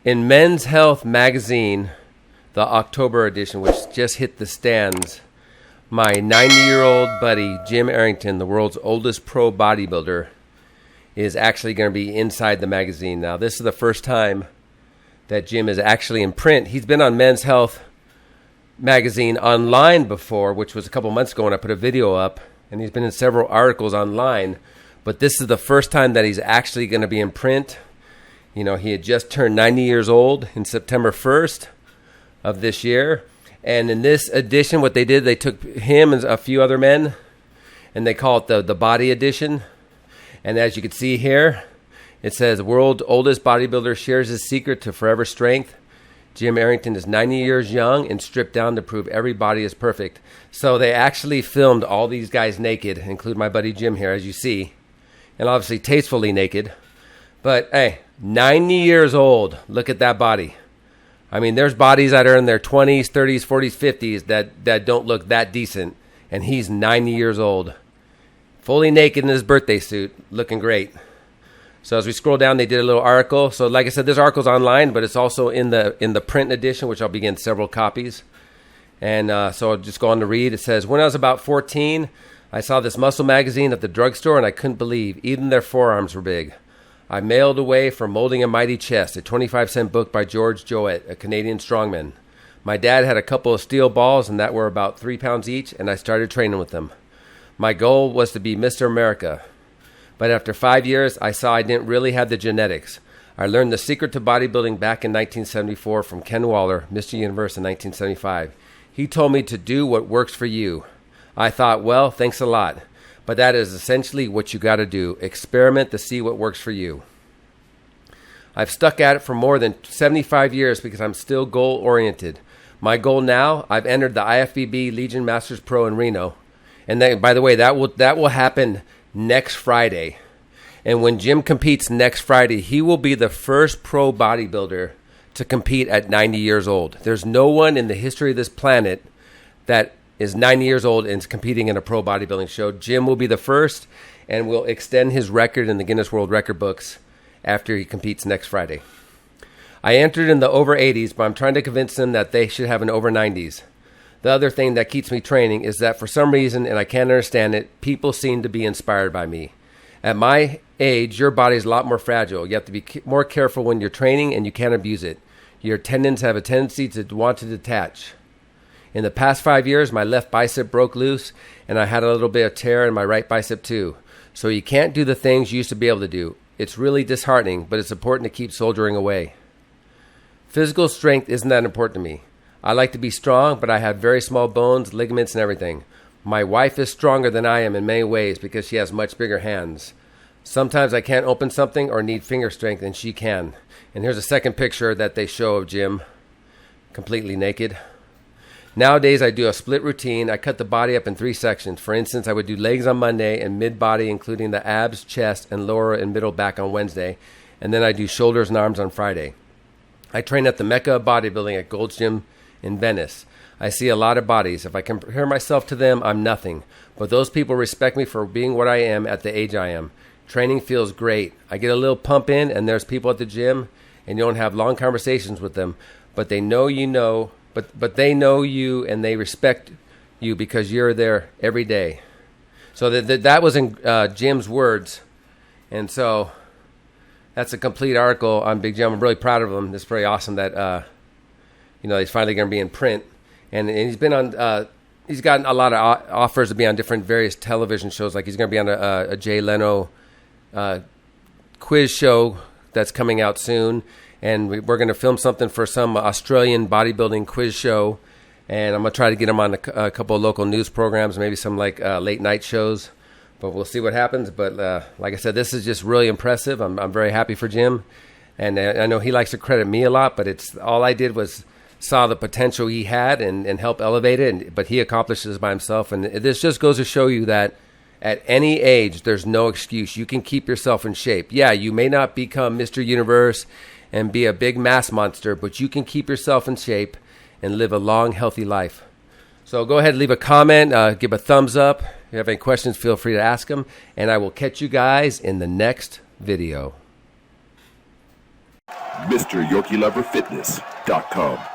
In Men's Health magazine, the October edition, which just hit the stands, my 90-year-old buddy, Jim Arrington, the world's oldest pro bodybuilder, is actually going to be inside the magazine. Now, this is the first time that Jim is actually in print. He's been on Men's Health magazine online before, which was a couple months ago when I put a video up, and he's been in several articles online, but this is the first time that he's actually going to be in print. You know, he had just turned 90 years old in September 1st of this year. And in this edition, what they did, they took him and a few other men, and they call it the body edition. And as you can see here, it says, World Oldest Bodybuilder shares his secret to forever strength. Jim Arrington is 90 years young and stripped down to prove every body is perfect. So they actually filmed all these guys naked, including my buddy Jim here, as you see. And obviously tastefully naked. But, hey, 90 years old. Look at that body. I mean, there's bodies that are in their 20s, 30s, 40s, 50s that don't look that decent. And he's 90 years old. Fully naked in his birthday suit. Looking great. So as we scroll down, they did a little article. So like I said, this article's online, but it's also in the print edition, which I'll be getting several copies. And so I'll just go on to read. It says, when I was about 14, I saw this muscle magazine at the drugstore, and I couldn't believe even their forearms were big. I mailed away for Molding a Mighty Chest, a 25-cent book by George Jowett, a Canadian strongman. My dad had a couple of steel balls, and that were about 3 pounds each, and I started training with them. My goal was to be Mr. America. But after 5 years, I saw I didn't really have the genetics. I learned the secret to bodybuilding back in 1974 from Ken Waller, Mr. Universe in 1975. He told me to do what works for you. I thought, well, thanks a lot. But that is essentially what you got to do. Experiment to see what works for you. I've stuck at it for more than 75 years because I'm still goal-oriented. My goal now, I've entered the IFBB Legion Masters Pro in Reno. And then, by the way, that will happen next Friday. And when Jim competes next Friday, he will be the first pro bodybuilder to compete at 90 years old. There's no one in the history of this planet that is 90 years old and is competing in a pro bodybuilding show. Jim will be the first and will extend his record in the Guinness World Record Books after he competes next Friday. I entered in the over 80s, but I'm trying to convince them that they should have an over 90s. The other thing that keeps me training is that for some reason, and I can't understand it, people seem to be inspired by me. At my age, your body is a lot more fragile. You have to be more careful when you're training, and you can't abuse it. Your tendons have a tendency to want to detach. In the past 5 years, my left bicep broke loose, and I had a little bit of tear in my right bicep too. So you can't do the things you used to be able to do. It's really disheartening, but it's important to keep soldiering away. Physical strength isn't that important to me. I like to be strong, but I have very small bones, ligaments, and everything. My wife is stronger than I am in many ways because she has much bigger hands. Sometimes I can't open something or need finger strength, and she can. And here's a second picture that they show of Jim, completely naked. Nowadays, I do a split routine. I cut the body up in 3 sections. For instance, I would do legs on Monday and mid-body, including the abs, chest, and lower and middle back on Wednesday. And then I do shoulders and arms on Friday. I train at the Mecca of Bodybuilding at Gold's Gym in Venice. I see a lot of bodies. If I compare myself to them, I'm nothing. But those people respect me for being what I am at the age I am. Training feels great. I get a little pump in, and there's people at the gym, and you don't have long conversations with them, but they know you know. But they know you and they respect you because you're there every day. So that was in Jim's words. And so that's a complete article on Big Jim. I'm really proud of him. It's pretty awesome that, he's finally going to be in print. And he's been on, he's gotten a lot of offers to be on different various television shows. Like he's going to be on a Jay Leno quiz show that's coming out soon. And we're going to film something for some Australian bodybuilding quiz show. And I'm going to try to get him on a couple of local news programs, maybe some like late night shows. But we'll see what happens. But like I said, this is just really impressive. I'm very happy for Jim. And I know he likes to credit me a lot, but it's all I did was saw the potential he had and help elevate it. But he accomplished this by himself. And this just goes to show you that at any age, there's no excuse. You can keep yourself in shape. Yeah, you may not become Mr. Universe and be a big mass monster, but you can keep yourself in shape and live a long, healthy life. So go ahead and leave a comment, give a thumbs up. If you have any questions, feel free to ask them, and I will catch you guys in the next video. MrYorkieLoverFitness.com.